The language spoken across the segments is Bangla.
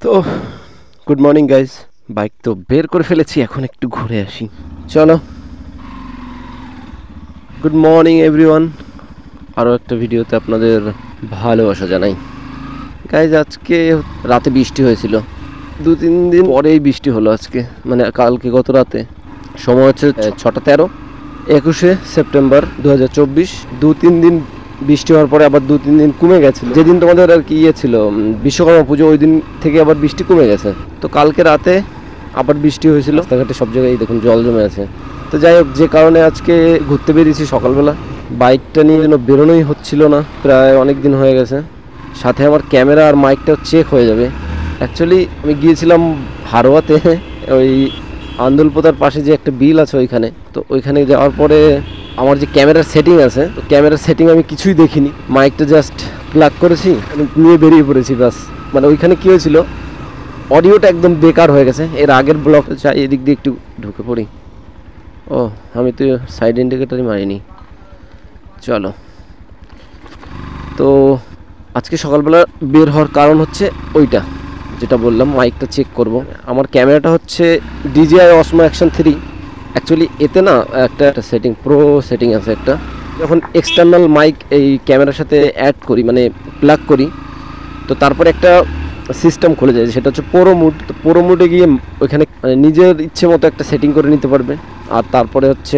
তো গুড মর্নিং গাইজ, বাইক তো বের করে ফেলেছি, এখন একটু ঘুরে আসি। চলো, গুড মর্নিং এভরিওয়ান। আরও একটা ভিডিওতে আপনাদের ভালোবাসা জানাই। গাইজ, আজকে রাতে বৃষ্টি হয়েছিল, 2-3 দিন পরেই বৃষ্টি হলো আজকে, মানে কালকে গত রাতে। সময় হচ্ছে 6:13, 21শে সেপ্টেম্বর 2024। 2-3 দিন বৃষ্টি হওয়ার পরে আবার 2-3 দিন কমে গেছিলো। যেদিন তোমাদের আর কি ছিল বিশ্বকর্মা পুজো, ওই দিন থেকে আবার বৃষ্টি কমে গেছে। তো কালকে রাতে আবার বৃষ্টি হয়েছিল, রাস্তাঘাটে সব জায়গায় দেখুন জল জমে আছে। তো যাই হোক, যে কারণে আজকে ঘুরতে বেরিয়েছি সকালবেলা। বাইকটা নিয়ে যেন বেরোনোই হচ্ছিল না, প্রায় অনেক দিন হয়ে গেছে। সাথে আমার ক্যামেরা আর মাইকটাও চেক হয়ে যাবে। অ্যাকচুয়ালি আমি গিয়েছিলাম হারোয়াতে, ওই আন্দুলপোতার পাশে যে একটা বিল আছে ওইখানে। তো ওইখানে যাওয়ার পরে আমার যে ক্যামেরার সেটিং আছে, তো ক্যামেরার সেটিং আমি কিছুই দেখিনি, মাইকটা জাস্ট প্লাগ করেছি, নিয়ে বেরিয়ে পড়েছি বাস। মানে ওইখানে কী হয়েছিল, অডিওটা একদম বেকার হয়ে গেছে। এর আগের ব্লগ চাই, এদিক দিয়ে একটু ঢুকে পড়ি। ও, আমি তো সাইড ইন্ডিকেটারই মারিনি। চলো, তো আজকে সকালবেলা বের হওয়ার কারণ হচ্ছে ওইটা যেটা বললাম, মাইকটা চেক করব। আমার ক্যামেরাটা হচ্ছে DJI Osmo Action 3। অ্যাকচুয়ালি এতে না একটা সেটিং, প্রো সেটিং আছে একটা। যখন এক্সটার্নাল মাইক এই ক্যামেরার সাথে অ্যাড করি, মানে প্লাগ করি, তো তারপরে একটা সিস্টেম খুলে যায়, সেটা হচ্ছে প্রো মুড। তো প্রো মুডে গিয়ে ওইখানে নিজের ইচ্ছে মতো একটা সেটিং করে নিতে পারবে। আর তারপরে হচ্ছে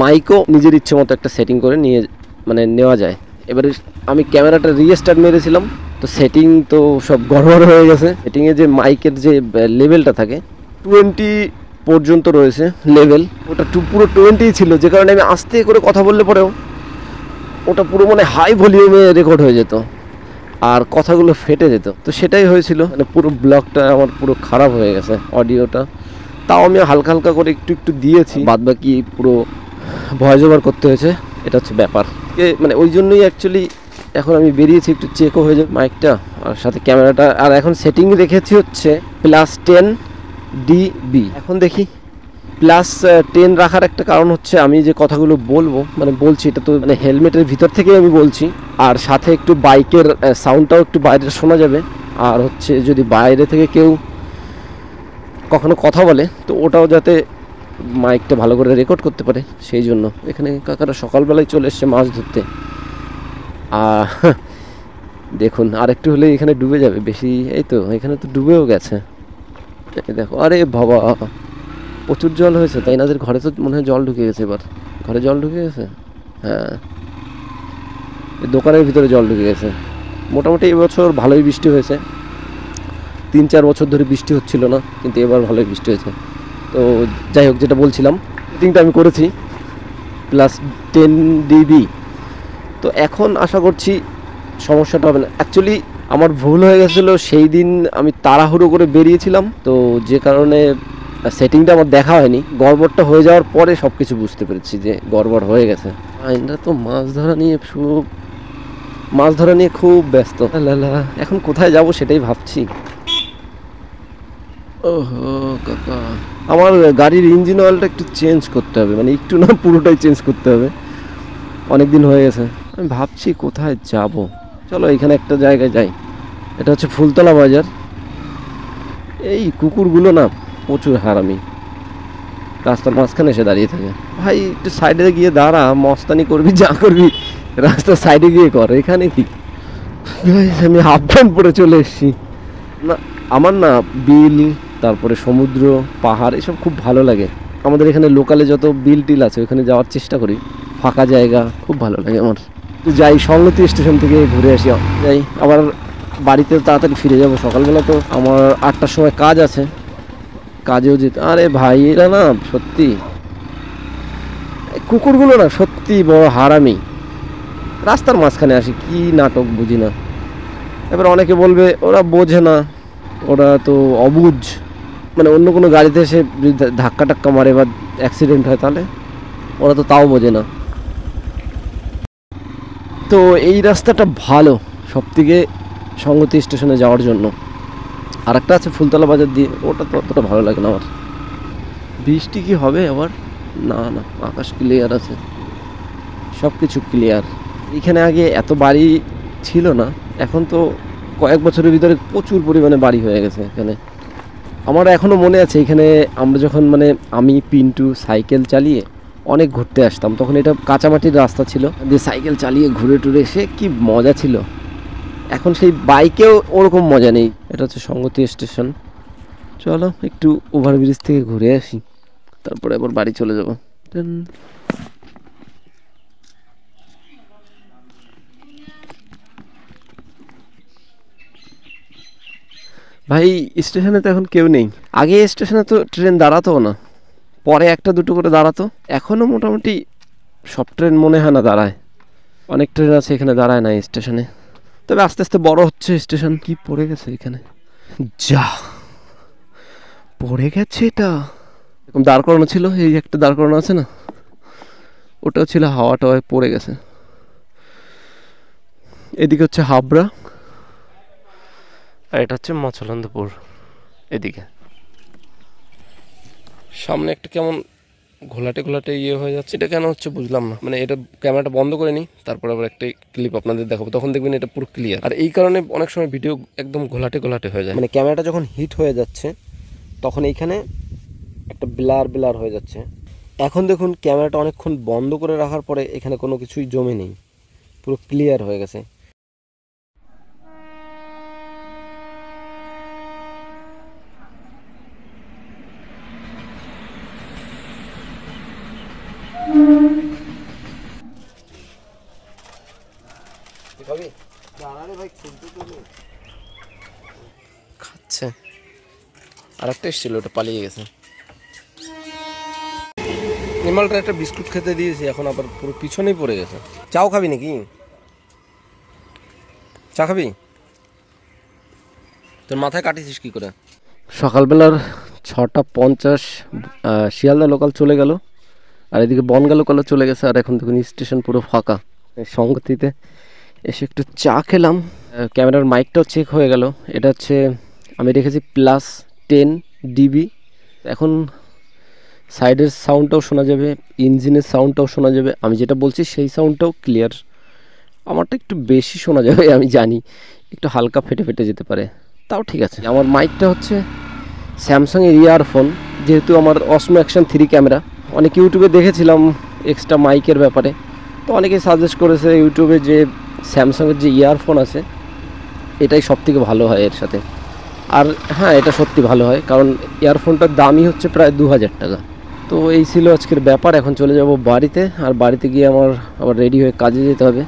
মাইকও নিজের ইচ্ছে মতো একটা সেটিং করে নেওয়া যায়। এবারে আমি ক্যামেরাটা রিস্টার্ট মেরেছিলাম, তো সেটিং তো সব গড়বড় হয়ে গেছে। সেটিংয়ে যে মাইকের যে লেভেলটা থাকে 20 পর্যন্ত রয়েছে লেভেল, ওটা পুরো 20 ছিল, যে কারণে আমি আস্তে করে কথা বললে পরেও ওটা পুরো মানে হাই ভলিউমে রেকর্ড হয়ে যেত আর কথাগুলো ফেটে যেত। তো সেটাই হয়েছিল, মানে পুরো ব্লগটা আমার পুরো খারাপ হয়ে গেছে অডিওটা। তাও আমি হালকা হালকা করে একটু একটু দিয়েছি, বাদবাকি পুরো ভয়েস ওভার করতে হয়েছে। এটা হচ্ছে ব্যাপার, মানে ওই জন্যই অ্যাকচুয়ালি এখন আমি বেরিয়েছি, একটু চেকও হয়ে যাবে মাইকটা আর সাথে ক্যামেরাটা। আর এখন সেটিং রেখেছি হচ্ছে +10 dB। এখন দেখি +10 রাখার একটা কারণ হচ্ছে, আমি যে কথাগুলো বলছি এটা তো মানে হেলমেটের ভিতর থেকেই আমি বলছি, আর সাথে একটু বাইকের সাউন্ডটাও একটু বাইরে শোনা যাবে। আর হচ্ছে যদি বাইরে থেকে কেউ কখনো কথা বলে, তো ওটাও যাতে মাইকটা ভালো করে রেকর্ড করতে পারে, সেই জন্য। এখানে কাকারা সকালবেলায় চলে এসছে মাছ ধরতে। দেখুন, আর একটু হলে এখানে ডুবে যাবে বেশি। এই তো এখানে তো ডুবেও গেছে, দেখো। আরে বাবা, প্রচুর জল হয়েছে। তাই এনাদের ঘরে তো মনে হয় জল ঢুকে গেছে, এবার ঘরে জল ঢুকে গেছে। হ্যাঁ, দোকানের ভিতরে জল ঢুকে গেছে। মোটামুটি এবছর ভালোই বৃষ্টি হয়েছে, 3-4 বছর ধরে বৃষ্টি হচ্ছিল না, কিন্তু এবার ভালোই বৃষ্টি হয়েছে। তো যাই হোক, যেটা বলছিলাম, সেটিংটা আমি করেছি +10 dB। তো এখন আশা করছি সমস্যাটা হবে না। অ্যাকচুয়ালি আমার ভুল হয়ে গেছিলো, সেই দিন আমি তাড়াহুড়ো করে বেরিয়েছিলাম, তো যে কারণে সেটিংটা আমার দেখা হয়নি। গড়বড়টা হয়ে যাওয়ার পরে সব কিছু বুঝতে পেরেছি যে গড়বড় হয়ে গেছে। আমরা তো মাছ ধরা নিয়ে খুব ব্যস্ত। এখন কোথায় যাব সেটাই ভাবছি। ওহো কাকা, আমার গাড়ির ইঞ্জিন অয়েলটা একটু চেঞ্জ করতে হবে, মানে একটু না, পুরোটাই চেঞ্জ করতে হবে। অনেক দিন হয়ে গেছে। আমি ভাবছি কোথায় যাব। চলো, এখানে একটা জায়গায় যাই। এটা হচ্ছে ফুলতলা বাজার। এই কুকুরগুলো না প্রচুর হারামি, রাস্তার মাঝখানে এসে দাঁড়িয়ে থাকে। ভাই একটু সাইডে গিয়ে দাঁড়া, মস্তানি করবি যা করবি রাস্তার সাইডে গিয়ে কর, এখানে কি। আমি হাফ প্যান্ট পরে চলে এসেছি। না, আমার না বিল, তারপরে সমুদ্র, পাহাড় এসব খুব ভালো লাগে। আমাদের এখানে লোকালে যত বিল টিল আছে ওখানে যাওয়ার চেষ্টা করি, ফাঁকা জায়গা খুব ভালো লাগে আমার। যাই, সংগতি স্টেশন থেকে ঘুরে আসি, যাই আবার বাড়িতে তাড়াতাড়ি ফিরে যাব। সকালবেলা তো আমার 8টার সময় কাজ আছে, কাজেও যেতে। আরে ভাই, এরা না সত্যি, কুকুরগুলো না সত্যি বড় হারামি। রাস্তার মাঝখানে আসি, কি নাটক বুঝি না। এবার অনেকে বলবে ওরা বোঝে না, ওরা তো অবুঝ, মানে অন্য কোনো গাড়িতে এসে যদি ধাক্কা টাক্কা মারে বা অ্যাক্সিডেন্ট হয়, তাহলে ওরা তো তাও বোঝে না। তো এই রাস্তাটা ভালো সবথেকে সংগতি স্টেশনে যাওয়ার জন্য। আর একটা আছে ফুলতলা বাজার দিয়ে, ওটা তো অতটা ভালো লাগে না আমার। বৃষ্টি কি হবে আবার? না না, আকাশ ক্লিয়ার আছে, সব কিছু ক্লিয়ার। এখানে আগে এত বাড়ি ছিল না, এখন তো কয়েক বছরের ভিতরে প্রচুর পরিমাণে বাড়ি হয়ে গেছে এখানে। আমার এখনও মনে আছে এখানে আমরা যখন মানে আমি পিন্টু সাইকেল চালিয়ে অনেক ঘুরতে আসতাম, তখন এটা কাঁচামাটির রাস্তা ছিল, দিয়ে সাইকেল চালিয়ে ঘুরে টুরে এসে কি মজা ছিল। এখন সেই বাইকেও ওরকম মজা নেই। এটা হচ্ছে সঙ্গতি স্টেশন। চলো একটু ওভারব্রিজ থেকে ঘুরে আসি, তারপরে আবার বাড়ি চলে যাবো। ভাই স্টেশনে তো এখন কেউ নেই। আগে স্টেশনে তো ট্রেন দাঁড়াতো না, পরে একটা দুটো করে দাঁড়াতো। এখনও মোটামুটি সব ট্রেন মনে হয় না দাঁড়ায়, অনেক ট্রেন আছে এখানে দাঁড়ায় না স্টেশনে। তবে আস্তে আস্তে বড় হচ্ছে স্টেশন। কি পড়ে গেছে এখানে, যা পড়ে গেছে। এটা এরকম দাঁড় করানো ছিল, এই একটা দাঁড় করানো আছে না, ওটাও ছিল, হাওয়া টাওয়ায় পড়ে গেছে। এদিকে হচ্ছে হাবড়া, আর এটা হচ্ছে মচলন্দপুর। এদিকে সামনে একটা কেমন ঘোলাটে ঘোলাটে ইয়ে হয়ে যাচ্ছে, এটা কেন হচ্ছে বুঝলাম না। মানে এটা ক্যামেরাটা বন্ধ করে নিই, তারপর আবার একটা ক্লিপ আপনাদের দেখাবো, তখন দেখবেন এটা পুরো ক্লিয়ার। আর এই কারণে অনেক সময় ভিডিও একদম ঘোলাটে ঘোলাটে হয়ে যায়, মানে ক্যামেরাটা যখন হিট হয়ে যাচ্ছে তখন এইখানে একটা ব্লার ব্লার হয়ে যাচ্ছে। এখন দেখুন ক্যামেরাটা অনেকক্ষণ বন্ধ করে রাখার পরে এখানে কোনো কিছুই জমে নেই, পুরো ক্লিয়ার হয়ে গেছে। খাচ্ছে, আর একটা এসেছিল, ওটা পালিয়ে গেছে। নিমালটা একটা বিস্কুট খেতে দিয়েছি, এখন আবার পুরো পিছনেই পড়ে গেছে। চাও খাবি নাকি? চা খাবি? তোর মাথায় কাটিছিস কি করে? সকালবেলার 6:50 শিয়ালদা লোকাল চলে গেল, আর এদিকে বনগা লোকালও চলে গেছে। আর এখন দেখুন স্টেশন পুরো ফাঁকা। সঙ্গতিতে এসে একটু চা খেলাম। ক্যামেরার মাইকটাও চেক হয়ে গেল, এটা হচ্ছে আমি রেখেছি +10 dB। এখন সাইডের সাউন্ডটাও শোনা যাবে, ইঞ্জিনের সাউন্ডটাও শোনা যাবে, আমি যেটা বলছি সেই সাউন্ডটাও ক্লিয়ার। আমারটা একটু বেশি শোনা যাবে আমি জানি, একটু হালকা ফেটে ফেটে যেতে পারে, তাও ঠিক আছে। আমার মাইকটা হচ্ছে স্যামসাংয়ের ইয়ারফোন, যেহেতু আমার অসমো অ্যাকশন 3 ক্যামেরা। অনেক ইউটিউবে দেখেছিলাম এক্সট্রা মাইকের ব্যাপারে, তো অনেকেই সাজেস্ট করেছে ইউটিউবে যে স্যামসাংয়ের যে ইয়ারফোন আছে এটাই সবথেকে ভালো হয় এর সাথে। আর হ্যাঁ, এটা সত্যি ভালো হয়, কারণ ইয়ারফোনটার দামই হচ্ছে প্রায় 2000 টাকা। তো এই ছিল আজকের ব্যাপার। এখন চলে যাব বাড়িতে, আর বাড়িতে গিয়ে আমার আবার রেডি হয়ে কাজে যেতে হবে।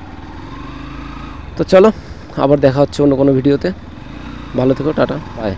তো চলো, আবার দেখা হচ্ছে অন্য কোনো ভিডিওতে। ভালো থেকো, টাটা, বাই।